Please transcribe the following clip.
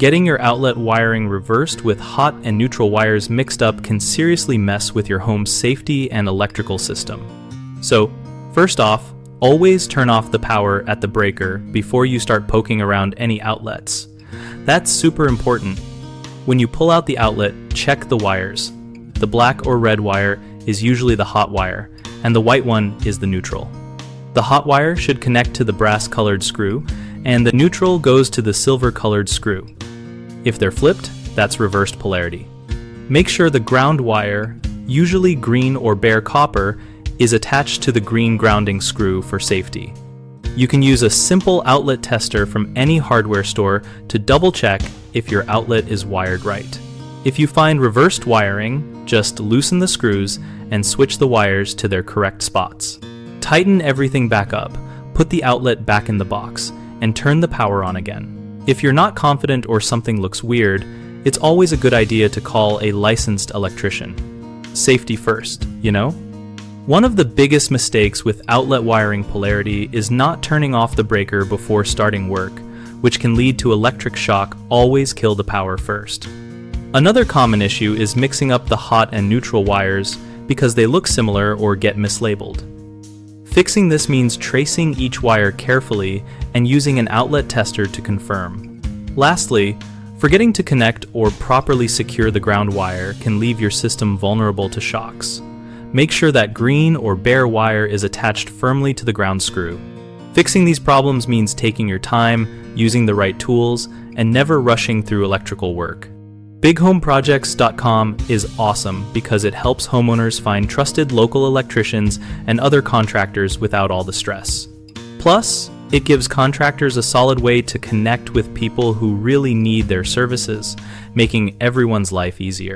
Getting your outlet wiring reversed with hot and neutral wires mixed up can seriously mess with your home's safety and electrical system. So, first off, always turn off the power at the breaker before you start poking around any outlets. That's super important. When you pull out the outlet, check the wires. The black or red wire is usually the hot wire, and the white one is the neutral. The hot wire should connect to the brass-colored screw, and the neutral goes to the silver-colored screw. If they're flipped, that's reversed polarity. Make sure the ground wire, usually green or bare copper, is attached to the green grounding screw for safety. You can use a simple outlet tester from any hardware store to double-check if your outlet is wired right. If you find reversed wiring, just loosen the screws and switch the wires to their correct spots. Tighten everything back up, put the outlet back in the box, and turn the power on again. If you're not confident or something looks weird, it's always a good idea to call a licensed electrician. Safety first, you know? One of the biggest mistakes with outlet wiring polarity is not turning off the breaker before starting work, which can lead to electric shock. Always kill the power first. Another common issue is mixing up the hot and neutral wires because they look similar or get mislabeled. Fixing this means tracing each wire carefully and using an outlet tester to confirm. Lastly, forgetting to connect or properly secure the ground wire can leave your system vulnerable to shocks. Make sure that green or bare wire is attached firmly to the ground screw. Fixing these problems means taking your time, using the right tools, and never rushing through electrical work. BigHomeProjects.com is awesome because it helps homeowners find trusted local electricians and other contractors without all the stress. Plus, it gives contractors a solid way to connect with people who really need their services, making everyone's life easier.